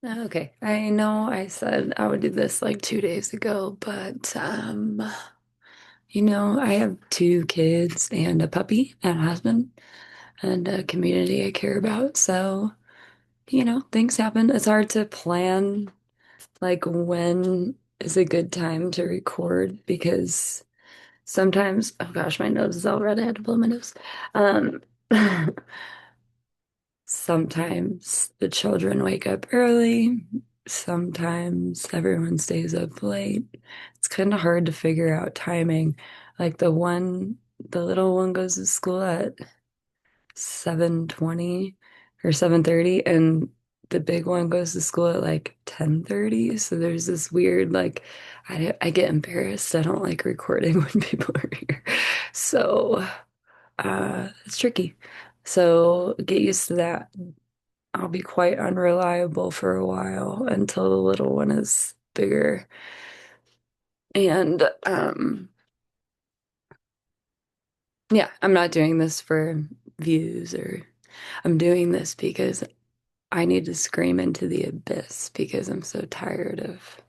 Okay, I know I said I would do this like 2 days ago, but I have two kids and a puppy and a husband and a community I care about. So, things happen. It's hard to plan like when is a good time to record because sometimes, oh gosh, my nose is all red. I had to blow my nose. Um, Sometimes the children wake up early. Sometimes everyone stays up late. It's kind of hard to figure out timing. Like the little one goes to school at 7:20 or 7:30, and the big one goes to school at like 10:30. So there's this weird, like, I get embarrassed. I don't like recording when people are here. So, it's tricky. So get used to that. I'll be quite unreliable for a while until the little one is bigger. And yeah, I'm not doing this for views or I'm doing this because I need to scream into the abyss because I'm so tired of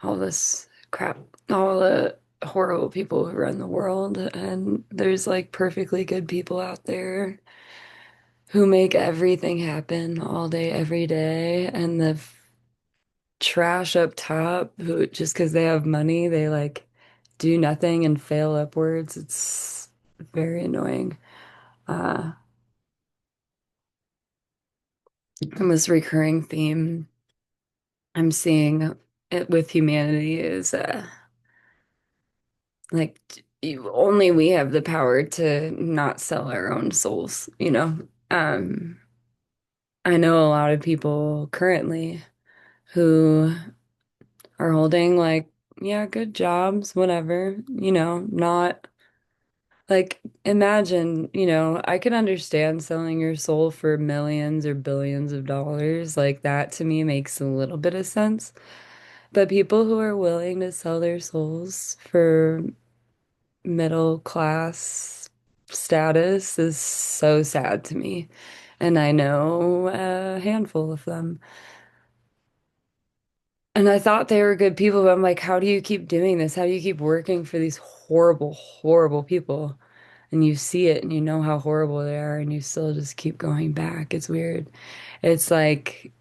all this crap, all the horrible people who run the world. And there's like perfectly good people out there who make everything happen all day, every day. And the trash up top who just because they have money, they like do nothing and fail upwards. It's very annoying. Uh, and this recurring theme I'm seeing it with humanity is like only we have the power to not sell our own souls, you know? I know a lot of people currently who are holding like, yeah, good jobs, whatever, not like, imagine, I could understand selling your soul for millions or billions of dollars. Like, that to me makes a little bit of sense. But people who are willing to sell their souls for middle class status is so sad to me. And I know a handful of them. And I thought they were good people, but I'm like, how do you keep doing this? How do you keep working for these horrible, horrible people? And you see it and you know how horrible they are, and you still just keep going back. It's weird. It's like,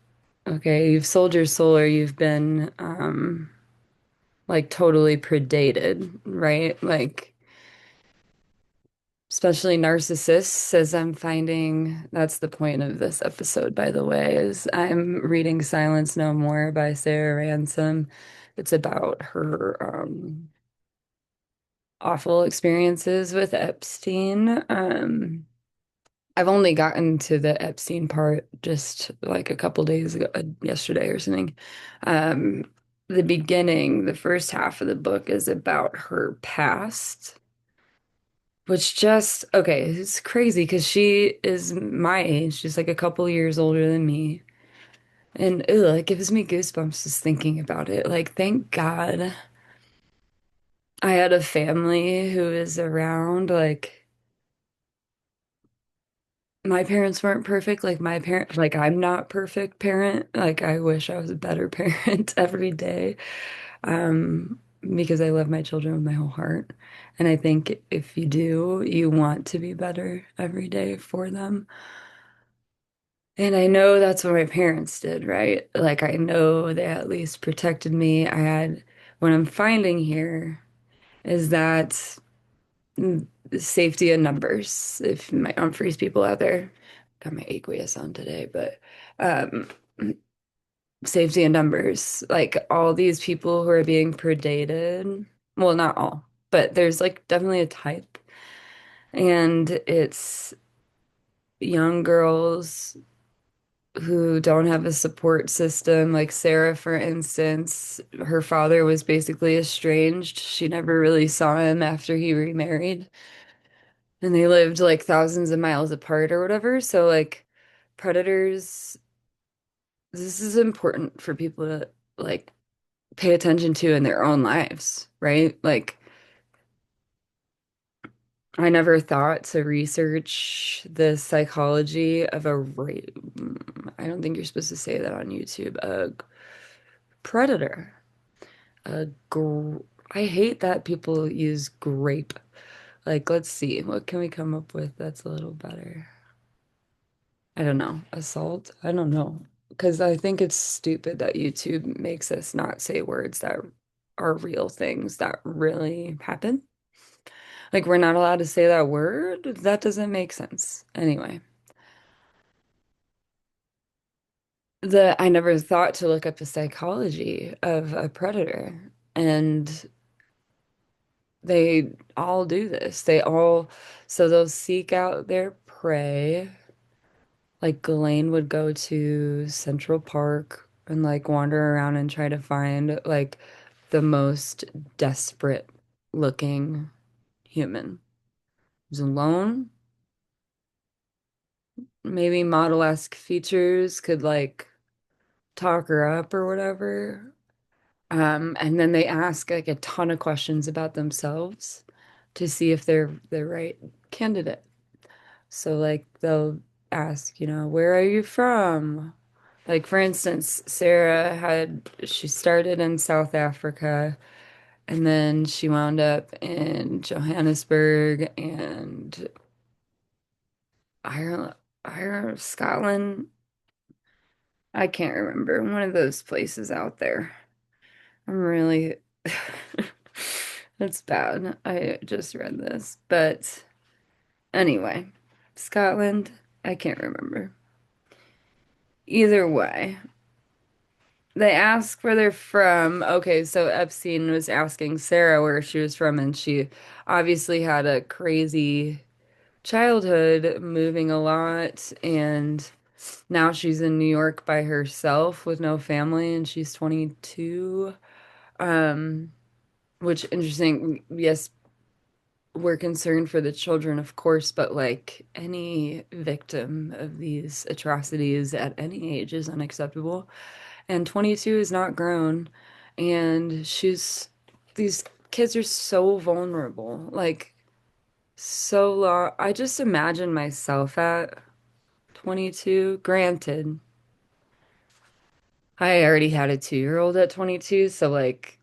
okay, you've sold your soul or you've been like totally predated, right? Like, especially narcissists, as I'm finding that's the point of this episode, by the way, is I'm reading Silence No More by Sarah Ransome. It's about her awful experiences with Epstein. I've only gotten to the Epstein part just like a couple days ago, yesterday or something. Um, the beginning, the first half of the book is about her past, which just, okay, it's crazy because she is my age, just like a couple years older than me. And ugh, it gives me goosebumps just thinking about it. Like, thank God I had a family who is around. Like, my parents weren't perfect. Like my parent, like I'm not perfect parent. Like I wish I was a better parent every day. Because I love my children with my whole heart. And I think if you do, you want to be better every day for them. And I know that's what my parents did, right? Like I know they at least protected me. What I'm finding here is that safety in numbers, if my Humphreys people out there, got my aqueous on today, but um, safety in numbers, like all these people who are being predated, well, not all, but there's like definitely a type, and it's young girls who don't have a support system. Like Sarah, for instance, her father was basically estranged. She never really saw him after he remarried. And they lived like thousands of miles apart or whatever. So like predators, this is important for people to like pay attention to in their own lives, right? Like I never thought to research the psychology of a rape. I don't think you're supposed to say that on YouTube. A predator. A gr I hate that people use grape. Like, let's see, what can we come up with that's a little better? I don't know. Assault? I don't know. Because I think it's stupid that YouTube makes us not say words that are real things that really happen. Like, we're not allowed to say that word? That doesn't make sense. Anyway, I never thought to look up the psychology of a predator. And they all do this. So they'll seek out their prey. Like Ghislaine would go to Central Park and like wander around and try to find like the most desperate looking human. Who's alone, maybe model-esque features could like talk her up or whatever. And then they ask like a ton of questions about themselves to see if they're the right candidate. So like they'll ask, where are you from? Like for instance, she started in South Africa and then she wound up in Johannesburg and Ireland, Scotland. I can't remember. One of those places out there. I'm really, that's bad. I just read this. But anyway, Scotland, I can't remember. Either way, they ask where they're from. Okay, so Epstein was asking Sarah where she was from, and she obviously had a crazy childhood, moving a lot, and now she's in New York by herself with no family, and she's 22. Um, which interesting. Yes, we're concerned for the children, of course, but like any victim of these atrocities at any age is unacceptable. And 22 is not grown. And these kids are so vulnerable. Like, so long. I just imagine myself at 22. Granted, I already had a 2-year-old at 22. So, like,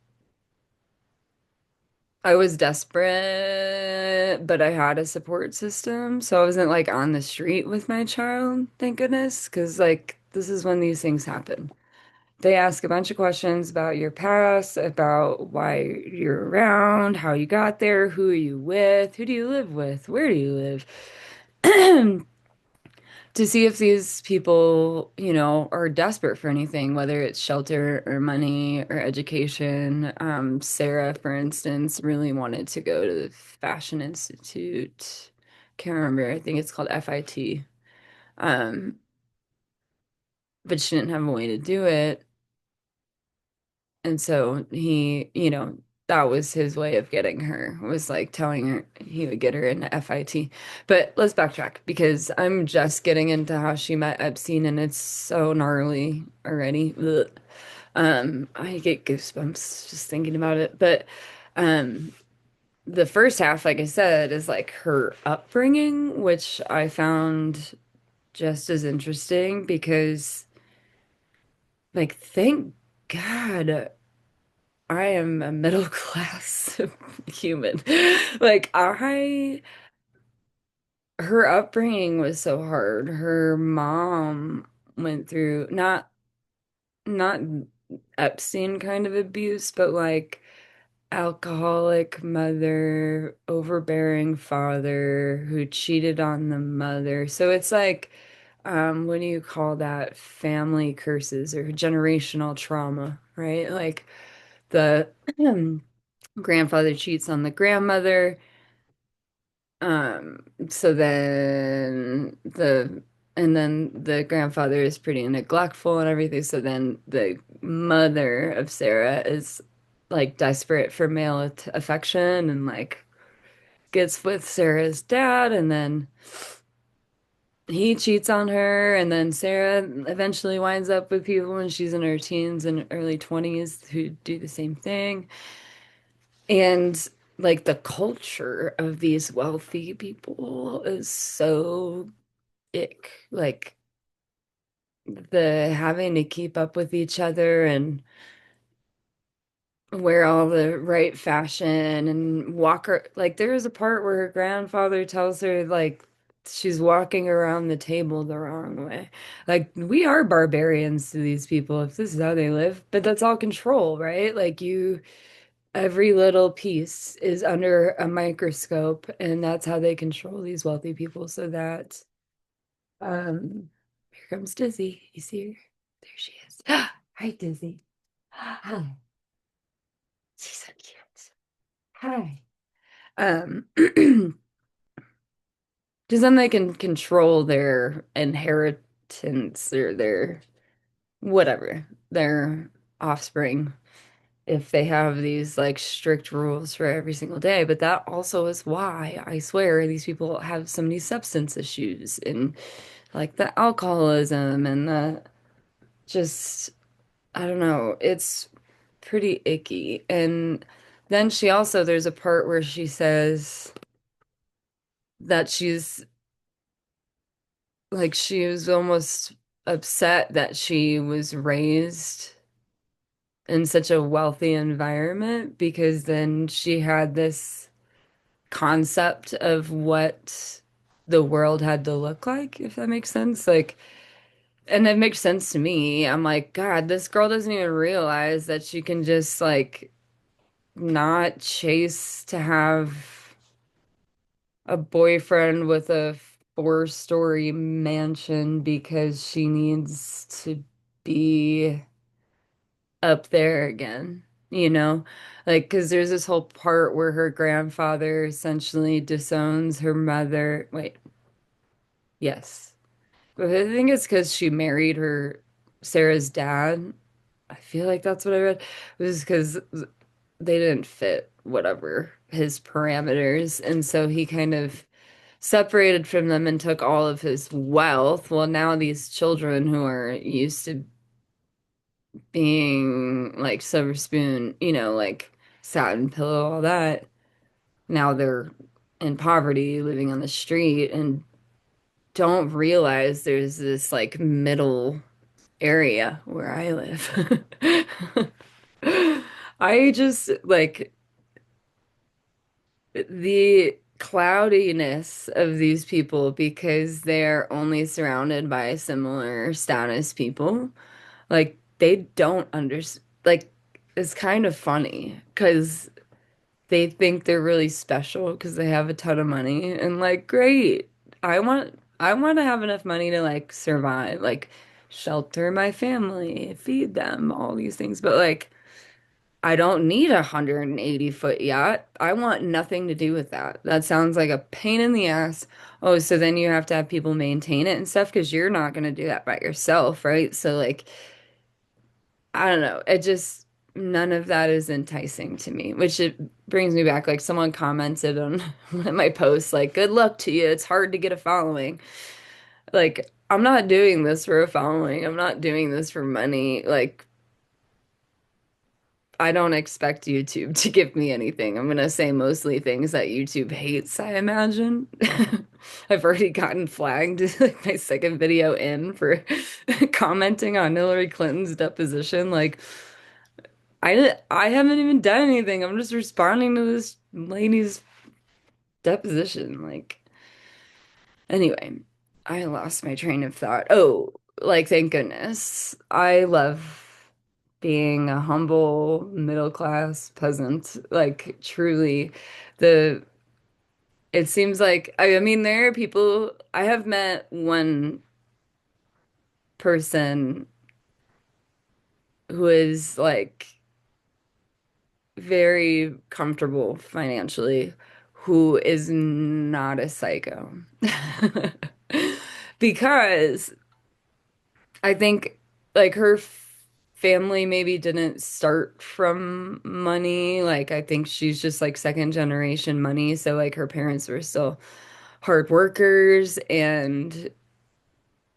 I was desperate, but I had a support system. So I wasn't like on the street with my child, thank goodness. Because, like, this is when these things happen. They ask a bunch of questions about your past, about why you're around, how you got there, who are you with, who do you live with, where do you live, to see if these people, are desperate for anything, whether it's shelter or money or education. Sarah, for instance, really wanted to go to the Fashion Institute. Can't remember. I think it's called FIT. Um, but she didn't have a way to do it. And so that was his way of getting her, was like telling her he would get her into FIT. But let's backtrack because I'm just getting into how she met Epstein and it's so gnarly already. Ugh. I get goosebumps just thinking about it. But um, the first half, like I said, is like her upbringing, which I found just as interesting because, like, thank God. I am a middle class human. Like her upbringing was so hard. Her mom went through not Epstein kind of abuse, but like alcoholic mother, overbearing father who cheated on the mother. So it's like, what do you call that? Family curses or generational trauma, right? Like the grandfather cheats on the grandmother. So then the grandfather is pretty neglectful and everything. So then the mother of Sarah is like desperate for male affection and like gets with Sarah's dad and then he cheats on her and then Sarah eventually winds up with people when she's in her teens and early 20s who do the same thing. And like the culture of these wealthy people is so ick. Like the having to keep up with each other and wear all the right fashion and walk her like there was a part where her grandfather tells her like she's walking around the table the wrong way. Like we are barbarians to these people if this is how they live, but that's all control, right? Like you every little piece is under a microscope and that's how they control these wealthy people so that here comes Dizzy. You see her? There she is. Hi, Dizzy. Hi. She's so cute. Hi. Because then they can control their inheritance or their whatever, their offspring if they have these like strict rules for every single day. But that also is why I swear these people have so many substance issues and like the alcoholism and the just, I don't know, it's pretty icky. And then she also, there's a part where she says that she's like, she was almost upset that she was raised in such a wealthy environment because then she had this concept of what the world had to look like, if that makes sense. Like, and it makes sense to me. I'm like, God, this girl doesn't even realize that she can just like not chase to have a boyfriend with a 4-story mansion because she needs to be up there again, you know? Like, because there's this whole part where her grandfather essentially disowns her mother. Wait, yes. But I think it's because she married Sarah's dad. I feel like that's what I read. It was because they didn't fit whatever his parameters. And so he kind of separated from them and took all of his wealth. Well, now these children who are used to being like silver spoon, like satin pillow, all that, now they're in poverty, living on the street, and don't realize there's this like middle area where I live. I just like the cloudiness of these people because they're only surrounded by similar status people. Like they don't understand. Like it's kind of funny because they think they're really special because they have a ton of money and like great. I want to have enough money to like survive, like shelter my family, feed them, all these things. But like I don't need 180-foot yacht. I want nothing to do with that. That sounds like a pain in the ass. Oh, so then you have to have people maintain it and stuff because you're not going to do that by yourself, right? So, like, I don't know. It just, none of that is enticing to me, which it brings me back. Like, someone commented on one of my posts, like, good luck to you. It's hard to get a following. Like, I'm not doing this for a following. I'm not doing this for money. Like, I don't expect YouTube to give me anything. I'm gonna say mostly things that YouTube hates, I imagine. I've already gotten flagged like my second video in for commenting on Hillary Clinton's deposition. Like I haven't even done anything. I'm just responding to this lady's deposition. Like anyway, I lost my train of thought. Oh, like thank goodness. I love being a humble middle class peasant. Like truly, the it seems like I mean there are people I have met one person who is like very comfortable financially who is not a psycho. Because I think like her family maybe didn't start from money. Like I think she's just like second generation money. So like her parents were still hard workers and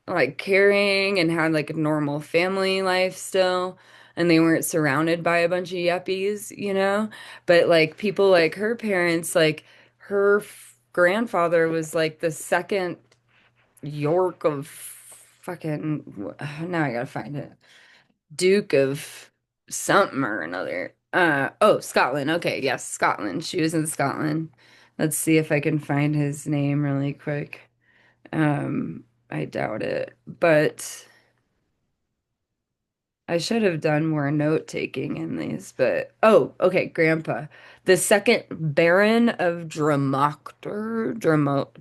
like caring and had like a normal family life still. And they weren't surrounded by a bunch of yuppies, you know? But like people like her parents, like her grandfather was like the second York of fucking now I gotta find it. Duke of something or another. Oh, Scotland. Okay, yes, Scotland. She was in Scotland. Let's see if I can find his name really quick. I doubt it, but I should have done more note taking in these, but oh, okay, Grandpa. The second Baron of Drumocter, Grumocter.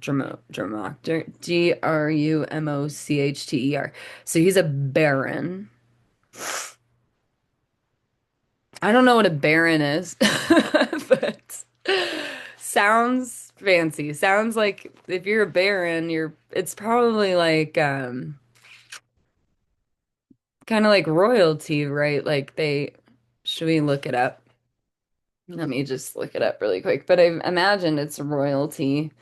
So he's a baron. I don't know what a baron is, but sounds fancy. Sounds like if you're a baron, it's probably like kind of like royalty, right? Like they should we look it up? Let me just look it up really quick. But I imagine it's royalty,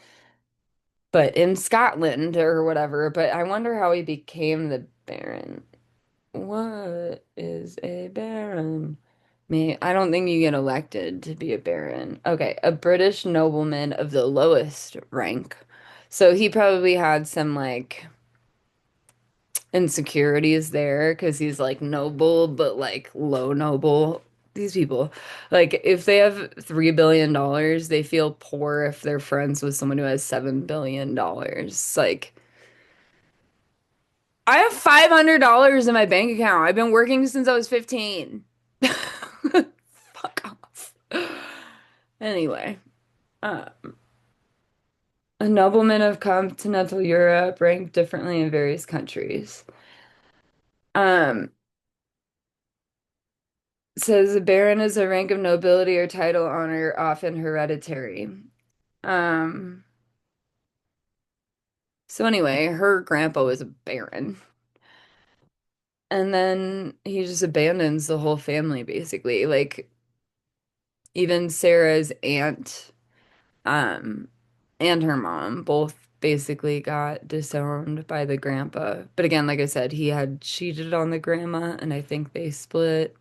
but in Scotland or whatever. But I wonder how he became the baron. What is a baron? Me, I don't think you get elected to be a baron. Okay, a British nobleman of the lowest rank. So he probably had some like insecurities there because he's like noble, but like low noble. These people, like if they have $3 billion, they feel poor if they're friends with someone who has $7 billion. Like, I have $500 in my bank account. I've been working since I was 15. Fuck off. Anyway, uh, a nobleman of continental Europe ranked differently in various countries. Um, says a baron is a rank of nobility or title honor, often hereditary. Um, so anyway, her grandpa was a baron. And then he just abandons the whole family, basically. Like, even Sarah's aunt, um, and her mom both basically got disowned by the grandpa. But again, like I said, he had cheated on the grandma, and I think they split.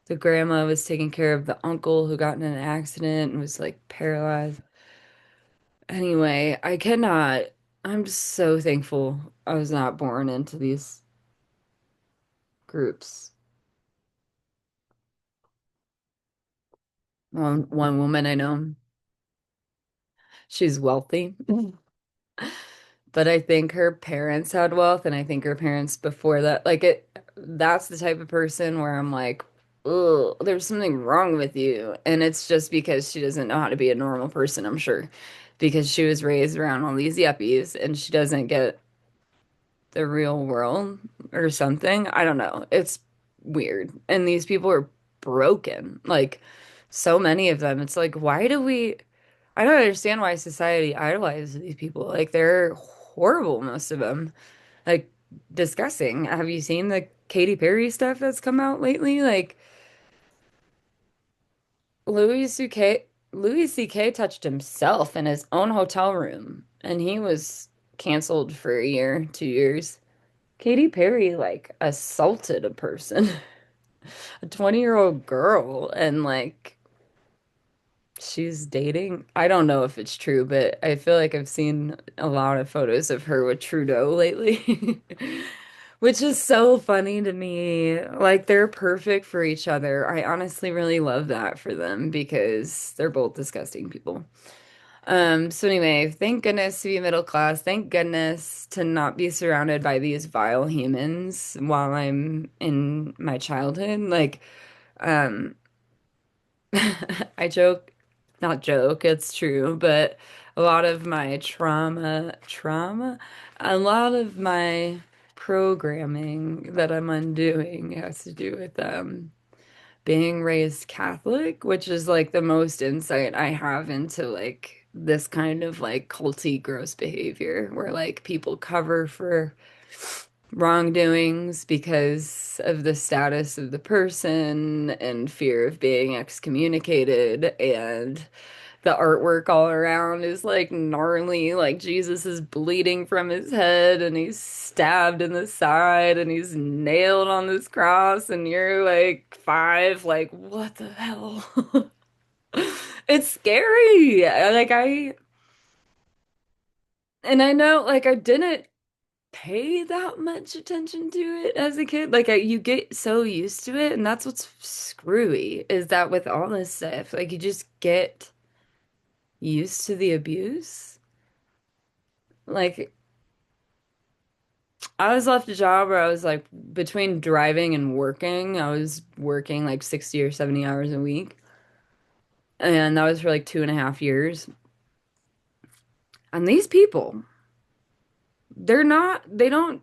The grandma was taking care of the uncle who got in an accident and was like paralyzed. Anyway, I cannot. I'm just so thankful I was not born into these groups. One woman I know, she's wealthy, but I think her parents had wealth, and I think her parents before that, like that's the type of person where I'm like, oh, there's something wrong with you. And it's just because she doesn't know how to be a normal person, I'm sure, because she was raised around all these yuppies and she doesn't get the real world or something. I don't know. It's weird. And these people are broken. Like so many of them. It's like, why do we I don't understand why society idolizes these people. Like they're horrible, most of them. Like disgusting. Have you seen the Katy Perry stuff that's come out lately? Like Louis CK Louis CK touched himself in his own hotel room and he was canceled for a year, 2 years. Katy Perry like assaulted a person, a 20-year-old girl, and like she's dating. I don't know if it's true, but I feel like I've seen a lot of photos of her with Trudeau lately, which is so funny to me. Like they're perfect for each other. I honestly really love that for them because they're both disgusting people. So anyway, thank goodness to be middle class. Thank goodness to not be surrounded by these vile humans while I'm in my childhood. Like, um, I joke, not joke, it's true, but a lot of my a lot of my programming that I'm undoing has to do with being raised Catholic, which is like the most insight I have into like this kind of like culty gross behavior where like people cover for wrongdoings because of the status of the person and fear of being excommunicated, and the artwork all around is like gnarly, like Jesus is bleeding from his head and he's stabbed in the side and he's nailed on this cross and you're like 5, like what the hell? It's scary. Like I know like I didn't pay that much attention to it as a kid. Like you get so used to it, and that's what's screwy is that with all this stuff, like you just get used to the abuse. Like I was left a job where I was like between driving and working, I was working like 60 or 70 hours a week. And that was for like 2.5 years. And these people, they don't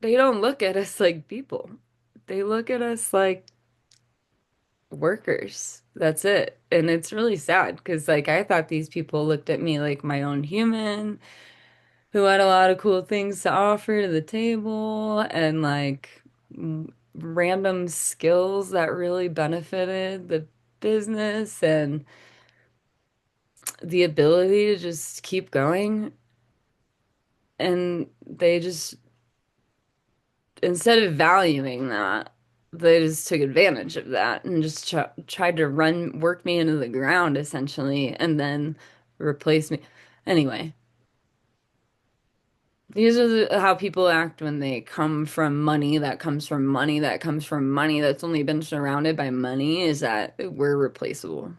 look at us like people. They look at us like workers. That's it. And it's really sad because like I thought these people looked at me like my own human who had a lot of cool things to offer to the table and like random skills that really benefited the business and the ability to just keep going. And they just, instead of valuing that, they just took advantage of that and just tried to work me into the ground essentially, and then replace me. Anyway, these are how people act when they come from money that comes from money that comes from money that's only been surrounded by money, is that we're replaceable.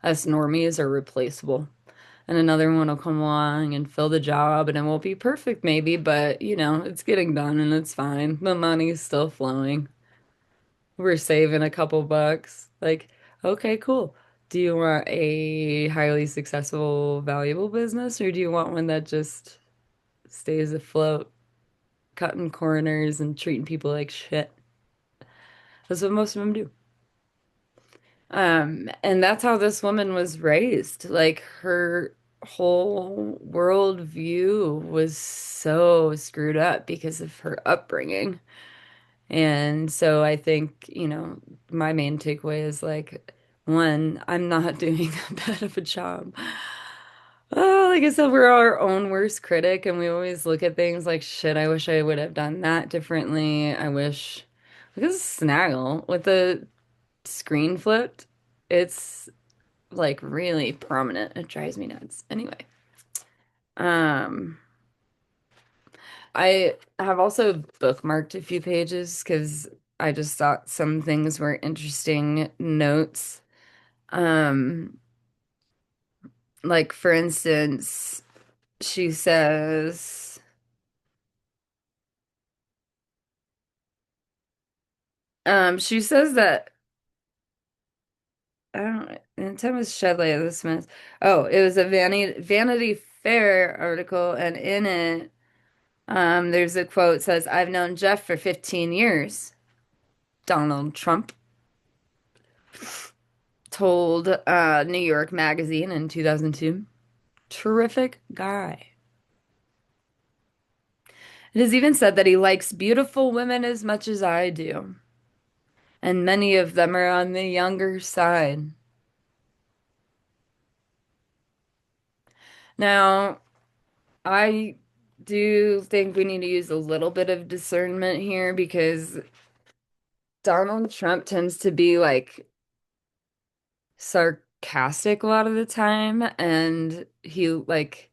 Us normies are replaceable. And another one will come along and fill the job, and it won't be perfect maybe, but it's getting done and it's fine. The money's still flowing. We're saving a couple bucks. Like, okay, cool. Do you want a highly successful, valuable business, or do you want one that just stays afloat, cutting corners and treating people like shit? That's what most of them do. And that's how this woman was raised. Like her whole world view was so screwed up because of her upbringing. And so I think, my main takeaway is like, one, I'm not doing that bad of a job. Oh, like I said, we're our own worst critic, and we always look at things like, shit, I wish I would have done that differently. I wish. Look at this snaggle with the screen flipped. It's like really prominent. It drives me nuts. Anyway, um, I have also bookmarked a few pages because I just thought some things were interesting notes. Um, like for instance, she says, she says that I don't. And time was shed light on this month. Oh, it was a Vanity Fair article, and in it, there's a quote says, "I've known Jeff for 15 years." Donald Trump told New York Magazine in 2002. Terrific guy. It is even said that he likes beautiful women as much as I do, and many of them are on the younger side. Now, I do think we need to use a little bit of discernment here because Donald Trump tends to be like sarcastic a lot of the time, and he like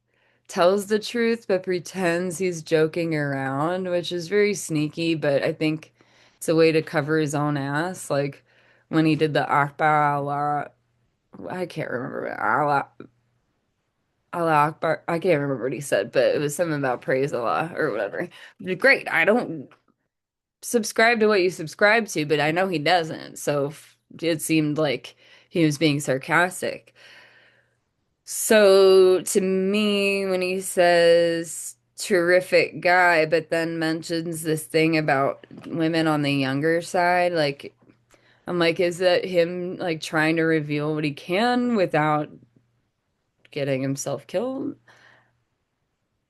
tells the truth but pretends he's joking around, which is very sneaky, but I think it's a way to cover his own ass. Like when he did the Akbar Allah, I can't remember Allah Allah Akbar. I can't remember what he said, but it was something about praise Allah or whatever. Great. I don't subscribe to what you subscribe to, but I know he doesn't. So it seemed like he was being sarcastic. So to me, when he says terrific guy, but then mentions this thing about women on the younger side, like I'm like, is that him like trying to reveal what he can without getting himself killed?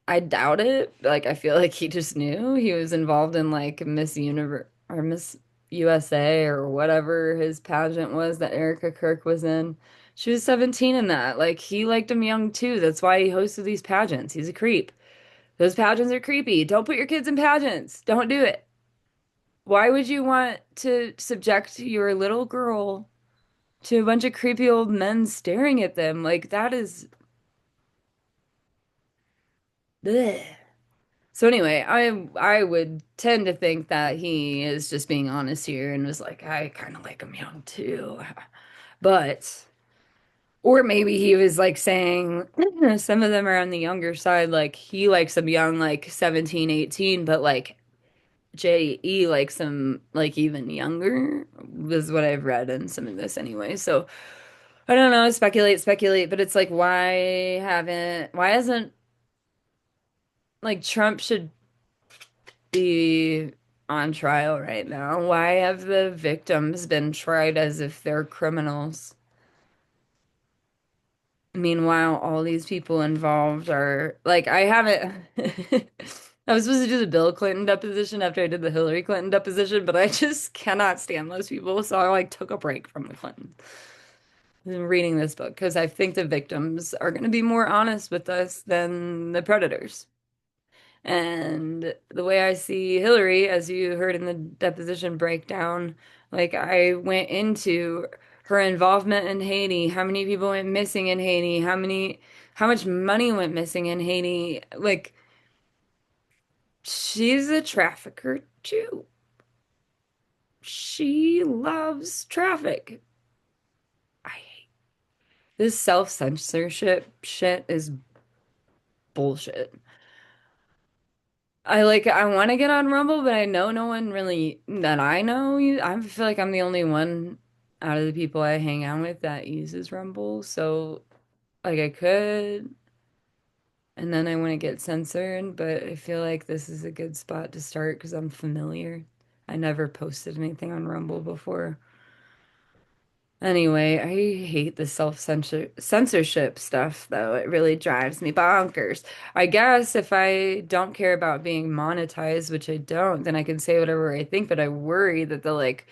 I doubt it. Like, I feel like he just knew he was involved in like Miss Universe or Miss USA or whatever his pageant was that Erica Kirk was in. She was 17 in that. Like, he liked him young too. That's why he hosted these pageants. He's a creep. Those pageants are creepy. Don't put your kids in pageants. Don't do it. Why would you want to subject your little girl to a bunch of creepy old men staring at them? Like, that is. Bleh. So anyway, I would tend to think that he is just being honest here and was like, I kind of like him young too. But or maybe he was like saying some of them are on the younger side, like he likes them young, like 17, 18, but like JE likes them like even younger, is what I've read in some of this anyway. So I don't know, speculate, but it's like why hasn't like Trump should be on trial right now? Why have the victims been tried as if they're criminals? Meanwhile, all these people involved are like, I haven't. I was supposed to do the Bill Clinton deposition after I did the Hillary Clinton deposition, but I just cannot stand those people. So I like took a break from the Clintons. I'm reading this book because I think the victims are going to be more honest with us than the predators. And the way I see Hillary, as you heard in the deposition breakdown, like I went into her involvement in Haiti, how many people went missing in Haiti, how much money went missing in Haiti. Like she's a trafficker too. She loves traffic. I hate this self-censorship shit is bullshit. I want to get on Rumble, but I know no one really that I know. I feel like I'm the only one out of the people I hang out with that uses Rumble. So like I could, and then I want to get censored, but I feel like this is a good spot to start because I'm familiar. I never posted anything on Rumble before. Anyway, I hate the censorship stuff though. It really drives me bonkers. I guess if I don't care about being monetized, which I don't, then I can say whatever I think, but I worry that they'll like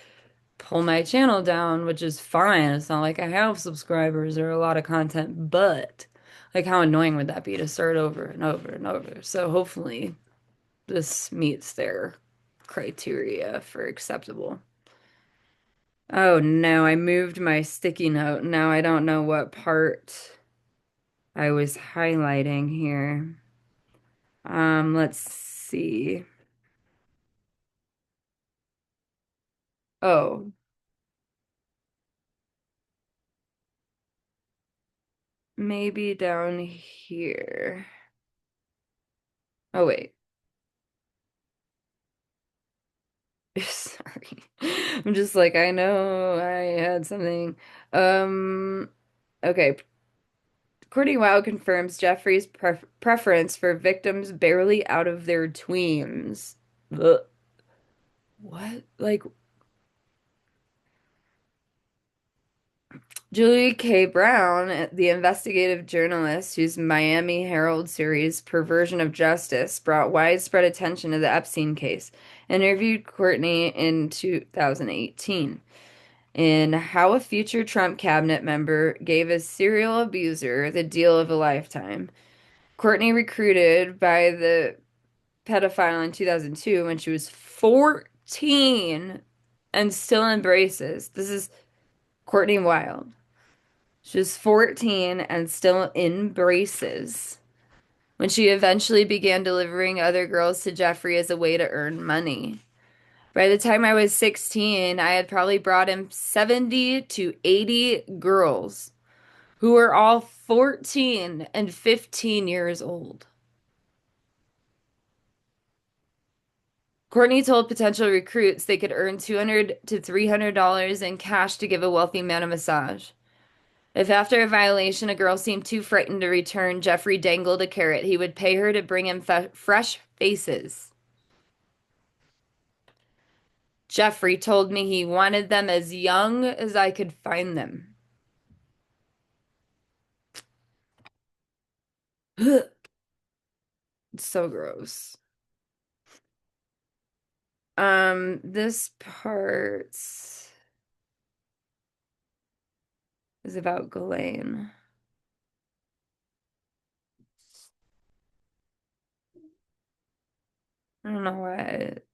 pull my channel down, which is fine. It's not like I have subscribers or a lot of content, but like how annoying would that be to start over and over and over? So hopefully this meets their criteria for acceptable. Oh no, I moved my sticky note. Now I don't know what part I was highlighting here. Let's see. Oh, maybe down here. Oh wait. Sorry. I'm just like, I know I had something. Um, okay. Courtney Wild confirms Jeffrey's preference for victims barely out of their tweens. Ugh. What? Like, Julie K. Brown, the investigative journalist whose Miami Herald series Perversion of Justice brought widespread attention to the Epstein case, interviewed Courtney in 2018 in How a Future Trump Cabinet Member Gave a Serial Abuser the Deal of a Lifetime. Courtney recruited by the pedophile in 2002 when she was 14 and still embraces. This is Courtney Wild. She was 14 and still in braces when she eventually began delivering other girls to Jeffrey as a way to earn money. By the time I was 16, I had probably brought him 70 to 80 girls who were all 14 and 15 years old. Courtney told potential recruits they could earn $200 to $300 in cash to give a wealthy man a massage. If after a violation a girl seemed too frightened to return, Jeffrey dangled a carrot. He would pay her to bring him fresh faces. Jeffrey told me he wanted them as young as I could find them. It's so gross. This part is about Ghislaine. I don't know what.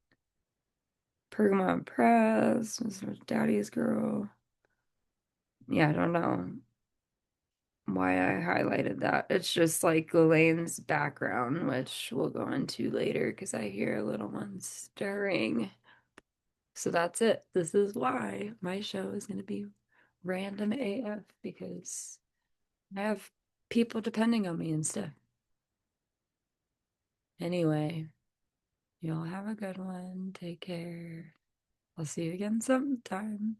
Pergamon Press, Mr. Daddy's Girl. Yeah, I don't know. why I highlighted that. It's just like Elaine's background, which we'll go into later because I hear a little one stirring. So that's it. This is why my show is going to be random AF because I have people depending on me and stuff. Anyway, y'all have a good one. Take care. I'll see you again sometime.